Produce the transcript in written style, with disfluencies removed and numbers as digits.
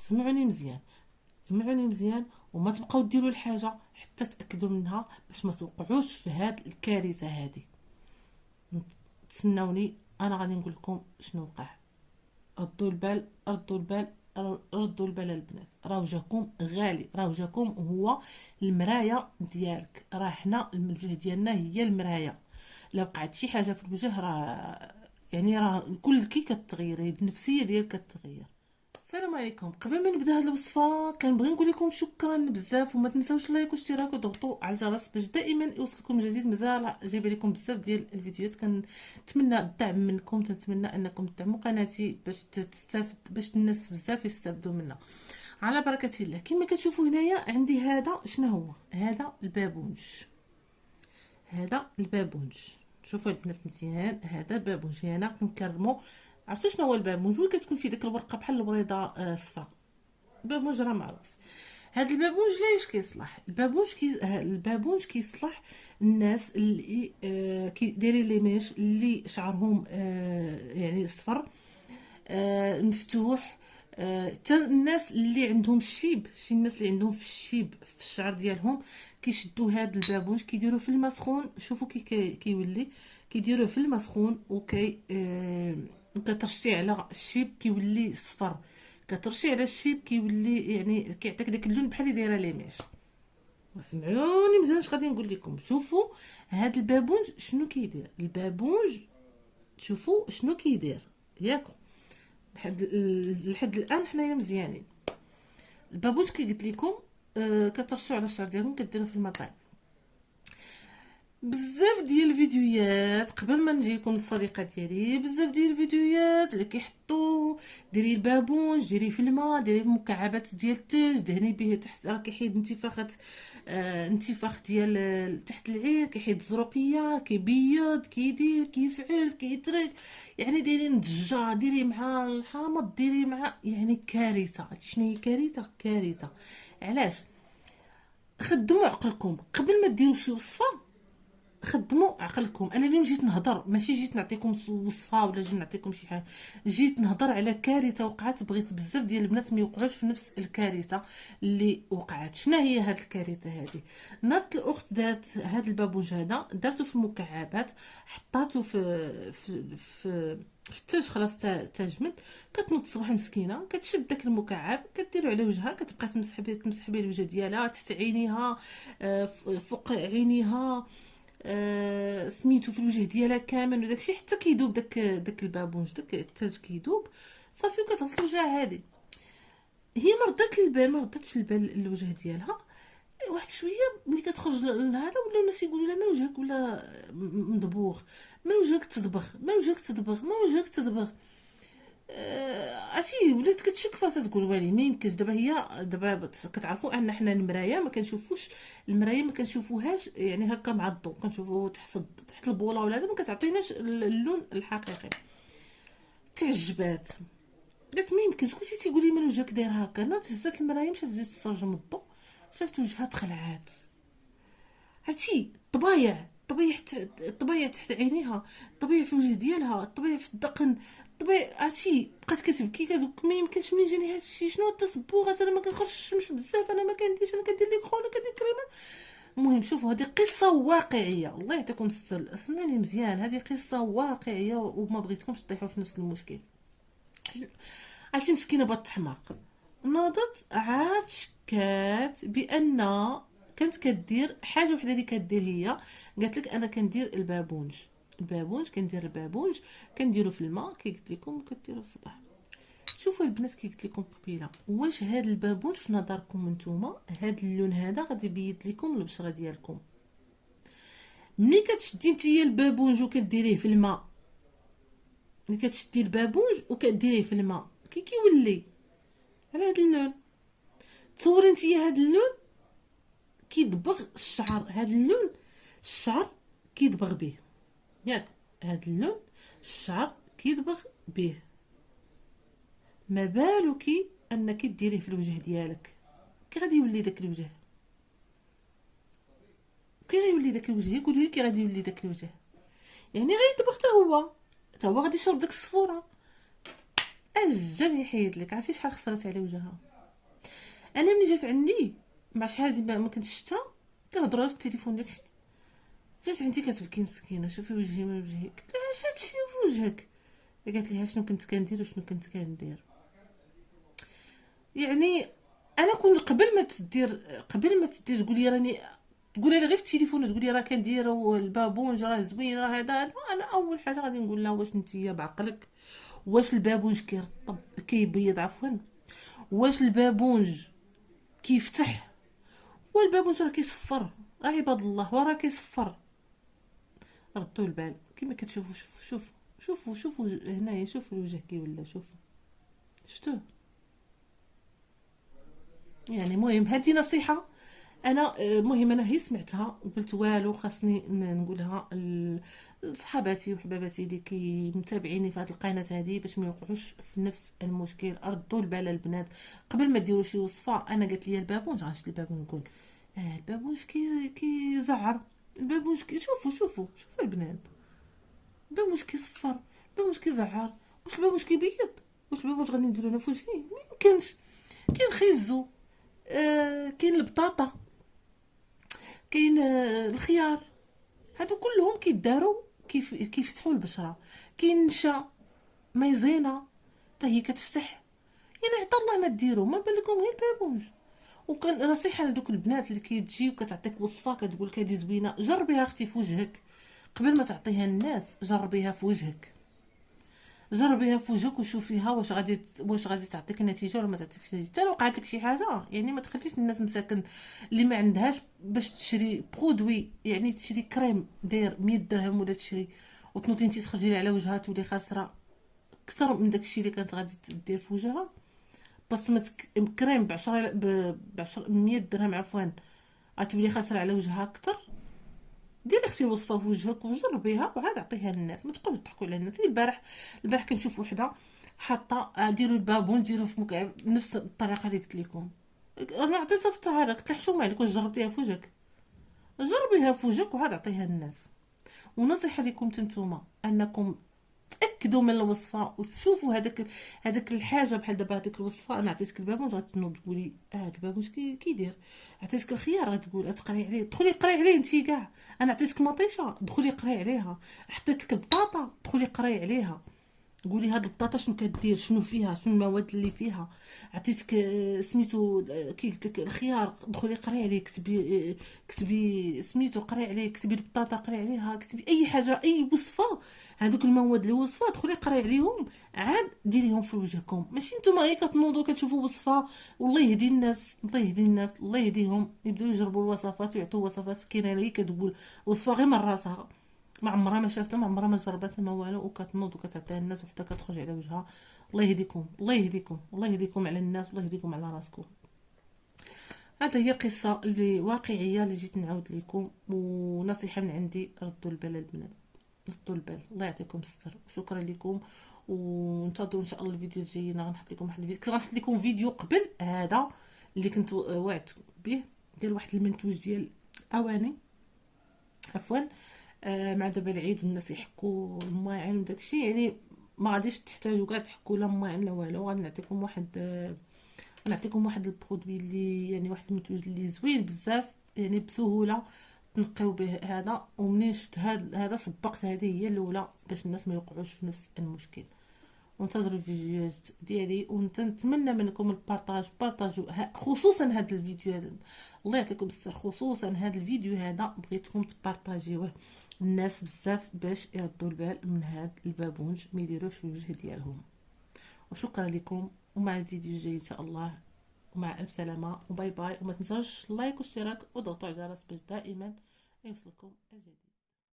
سمعوني مزيان، سمعوني مزيان، وما تبقاو ديروا الحاجه حتى تاكدوا منها باش ما توقعوش في هاد الكارثه هذه. تسناوني انا غادي نقول لكم شنو وقع. ردوا البال، ردوا البال، ردوا البال البنات، راهو جاكم غالي، راهو جاكم هو المرايه ديالك. راه حنا الوجه ديالنا هي المرايه. لا وقعت شي حاجه في الوجه راه يعني راه كلكي كتغير، النفسيه ديالك كتغير. السلام عليكم. قبل ما نبدا هاد الوصفه كنبغي نقول لكم شكرا بزاف، وما تنساوش لايك واشتراك وضغطوا على الجرس باش دائما يوصلكم جديد. مازال جايبه لكم بزاف ديال الفيديوهات، كنتمنى الدعم منكم، تنتمنى انكم تدعموا قناتي باش تستافد، باش الناس بزاف يستافدوا منها على بركه الله. كما كتشوفوا هنايا عندي هذا، شنو هو هذا؟ البابونج. هذا البابونج، شوفوا البنات مزيان، هذا البابونج. هنا كنكرمو. عرفتوا شنو هو البابونج؟ وين كتكون فيه ديك الورقه بحال الوريضه صفراء. البابونج راه معروف. هاد البابونج ليش كيصلح؟ البابونج كيصلح الناس اللي دايرين لي ميش، اللي شعرهم يعني صفر مفتوح. حتى الناس اللي عندهم الشيب، شي الناس اللي عندهم في الشيب في الشعر ديالهم كيشدوا هاد البابونج، كيديروه في الماء سخون. شوفوا كيولي كيديروه في الماء سخون، وكي كترشي على الشيب كيولي صفر. كترشي على الشيب كيولي يعني كيعطيك داك اللون بحال اللي دايره لي ميش. سمعوني مزيان اش غادي نقول لكم. شوفوا هاد البابونج شنو كيدير. البابونج شوفوا شنو كيدير ياكو. لحد الان حنايا مزيانين. البابونج كي قلت لكم كترشوا على الشعر ديالكم، كديروا في الماء. بزاف ديال الفيديوهات قبل ما نجي لكم الصديقه ديالي، بزاف ديال الفيديوهات اللي كيحطوا ديري البابونج، ديري في الماء، ديري مكعبات ديال الثلج، دهني به تحت، راه كيحيد انتفاخات انتفاخ ديال تحت العين، كيحيد الزروقيه، كيبيض، كيدير، كيفعل، كيترك. يعني دايرين الدجاج، ديري مع الحامض، ديري مع يعني كارثه. شنو هي كارثه؟ كارثه. علاش؟ خدموا عقلكم قبل ما ديروا شي وصفه. خدموا عقلكم. انا اليوم جيت نهضر، ماشي جيت نعطيكم وصفه ولا جيت نعطيكم شي حاجه، جيت نهضر على كارثه وقعت. بغيت بزاف ديال البنات ما يوقعوش في نفس الكارثه اللي وقعت. شنو هي هاد الكارثه هذه؟ نات الاخت دارت هاد البابونج هذا، دارته في المكعبات، حطاتو في الثلج. خلاص تجمد. كتنوض الصباح مسكينه، كتشد داك المكعب، كديرو على وجهها، كتبقى تمسح به الوجه ديالها، تحت عينيها، فوق عينيها، سميتو في الوجه ديالها كامل وداكشي، حتى كيدوب داك البابونج، داك الثلج كيدوب صافي، وكتغسل وجهها عادي. هي ما ردتش البال الوجه ديالها. واحد شويه ملي كتخرج لهذا، ولا الناس يقولوا لها ما وجهك ولا مدبوغ، ما وجهك تدبغ، ما وجهك تدبغ، ما وجهك تدبغ. عرفتي ولات كتشك فيها، تقول ويلي ما يمكنش. دابا كتعرفوا ان حنا المرايه ما كنشوفوش، المرايه ما كنشوفوهاش يعني هكا مع الضوء، كنشوفوا تحت البوله ولا هذا، ما كتعطيناش اللون الحقيقي. تعجبات، قالت ما يمكنش. كلشي تيقول لي مال وجهك داير هكا. ناضت هزات المرايه، مشات تجي تسترجم من الضوء، شافت وجهها تخلعات. عرفتي طبايع تحت عينيها، طبيعي في الوجه ديالها، طبيعي في الدقن، طبيعي. عرفتي بقات كتبكي، كتقول ما يمكنش منين جاني هادشي، شنو التصبغات، انا ما كنخرجش الشمس بزاف، انا ما كنديرش، انا كندير لي كرو، انا كندير كريمات. المهم شوفوا، هذه قصه واقعيه، الله يعطيكم السل. اسمعوني مزيان، هذه قصه واقعيه وما بغيتكمش تطيحوا في نفس المشكل. عرفتي مسكينه بات تحماق، ناضت عاد شكات بان كانت كدير حاجه وحده اللي كدير هي. قالت لك انا كندير البابونج كندير البابونج، كنديرو في الماء كي قلت لكم، كديرو الصباح. شوفوا البنات كي قلت لكم قبيله، واش هاد البابونج في نظركم نتوما هاد اللون هذا غادي يبيض لكم البشره ديالكم؟ ملي كتشدي نتيا البابونج وكديريه في الماء، ملي كتشدي البابونج وكديريه في الماء كيولي على هاد اللون. تصوري نتيا هاد اللون كيدبغ الشعر، هاد اللون الشعر كيدبغ به، ياك؟ هاد اللون الشعر كيدبغ به. ما بالوكي انك ديريه في الوجه ديالك، كي غادي يولي داك الوجه؟ كي غيولي داك الوجه؟ يقولوا لي كي غادي يولي داك الوجه؟ يعني غيدبغ حتى هو غادي يشرب داك الصفوره. اجا يحيد لك. عرفتي شحال خسرت على وجهها؟ انا ملي جات عندي مع شحال هادي ما كنتش شتا، كنهضروا في التليفون داكشي، جات عندي كتبكي مسكينه، شوفي وجهي من وجهي، قلت لها اش هادشي في وجهك؟ قالت لي شنو كنت كندير وشنو كنت كندير. يعني انا كنت قبل ما تدير تقول لي راني، تقول لي غير في التليفون تقول لي راه كنديروا البابونج راه زوين راه هذا، انا اول حاجه غادي نقول لها واش نتيا بعقلك؟ واش البابونج كيرطب كيبيض عفوا؟ واش البابونج كيفتح؟ والبابونج راه كيصفر، عباد الله وراه كيصفر. ردوا البال كما كتشوفوا، شوفوا هنايا، شوفوا الوجه كي ولا، شفتوه. يعني مهم هذه نصيحه انا، مهم انا هي سمعتها وقلت والو خاصني نقولها لصحاباتي وحباباتي اللي متابعيني في هذه القناه هذه، باش ما يوقعوش في نفس المشكل. ردوا البال البنات قبل ما ديروا شي وصفه. انا قالت لي البابونج، غنشري البابونج، نقول البابونج زعر، البابونج شوفوا البنات، البابونج كيصفر، البابونج كيزعر، واش البابونج كيبيض؟ واش البابونج غادي نديرو انا في وجهي؟ ما يمكنش. كاين خيزو، كاين البطاطا، كاين الخيار، هادو كلهم كيداروا كيفتحوا البشره. كاين النشا، مايزينا حتى هي كتفتح. يعني عطا الله ما ديروا، ما بالكم غير البابونج. وكان نصيحه لدوك البنات اللي كيجي وكتعطيك وصفه كتقول لك هذه زوينه، جربيها اختي في وجهك قبل ما تعطيها الناس. جربيها في وجهك، جربيها في وجهك وشوفيها واش غادي تعطيك النتيجه ولا ما تعطيكش النتيجه. حتى لو وقعت لك شي حاجه يعني ما تخليش الناس مساكن اللي ما عندهاش باش تشري برودوي، يعني تشري كريم داير 100 درهم ولا تشري وتنوضي انت تخرجي لها على وجهها تولي خاسره اكثر من داكشي اللي كانت غادي دير في وجهها. بس ما كريم ب 10 100 درهم عفوا، غتولي خاسره على وجهها اكثر. ديري اختي الوصفه في وجهك وجربيها وعاد عطيها للناس، ما تبقاوش تضحكوا على الناس. البارح كنشوف وحده حاطه ديروا البابون ديروا في مكعب نفس الطريقه اللي قلت لكم. انا عطيتها في الطهاره، قلت لها حشومه عليك واش جربتيها في وجهك؟ جربيها في وجهك وعاد عطيها للناس. ونصيحه لكم نتوما انكم تاكدوا من الوصفه وتشوفوا هذاك الحاجه. بحال دابا هذيك الوصفه انا عطيتك البابونج غتنوض تقولي هذا البابونج كيدير. عطيتك الخيار غتقول تقراي عليه، دخلي قراي عليه انت كاع. انا عطيتك مطيشه دخلي قراي عليها. حطيت لك البطاطا دخلي قراي عليها، قولي هاد البطاطا شنو كدير، شنو فيها، شنو المواد اللي فيها. عطيتك سميتو كي قلت لك الخيار دخلي قراي عليه، كتبي سميتو قراي عليه، كتبي البطاطا قراي عليها، كتبي اي حاجه اي وصفه. هذوك المواد اللي وصفه دخلي قراي عليهم عاد ديريهم في وجهكم. ماشي نتوما غير كتنوضوا كتشوفوا وصفه. والله يهدي الناس، الله يهدي الناس، الله يهديهم يبداو يجربوا الوصفات ويعطوا وصفات. كاينه اللي كتقول وصفه غير من راسها، ما عمرها ما شافتها، ما عمرها ما جربتها، ما والو، وكتنوض وكتعطيها الناس وحتى كتخرج على وجهها. الله يهديكم، الله يهديكم، الله يهديكم على الناس، الله يهديكم على راسكم. هذا هي قصه اللي واقعيه اللي جيت نعاود لكم، ونصيحه من عندي ردوا البال البنات، ردوا البال. الله يعطيكم الستر وشكرا لكم. وانتظروا ان شاء الله الفيديو الجاي. غنحط لكم واحد الفيديو، كنت غنحط لكم فيديو قبل هذا اللي كنت وعدت به، ديال واحد المنتوج ديال اواني عفوا. مع دابا العيد والناس يحكوا الماعن وداكشي، يعني ما غاديش تحتاجوا كاع تحكوا لا ماعن لا والو. غادي نعطيكم واحد البرودوي اللي يعني واحد المنتوج اللي زوين بزاف، يعني بسهوله تنقيو به هذا. ومنين شفت هذا صبقت هذه هي الاولى باش الناس ما يوقعوش في نفس المشكل. وانتظروا الفيديوهات ديالي ونتمنى منكم بارطاجوا خصوصا هذا الفيديو هذا. الله يعطيكم الصحه، خصوصا هذا الفيديو هذا بغيتكم تبارطاجيوه الناس بزاف باش يردوا البال من هذا البابونج ما يديروش في الوجه ديالهم. وشكرا لكم، ومع الفيديو الجاي ان شاء الله، ومع الف سلامه وباي باي. وما تنساوش لايك واشتراك وضغطوا على الجرس باش دائما يوصلكم الجديد.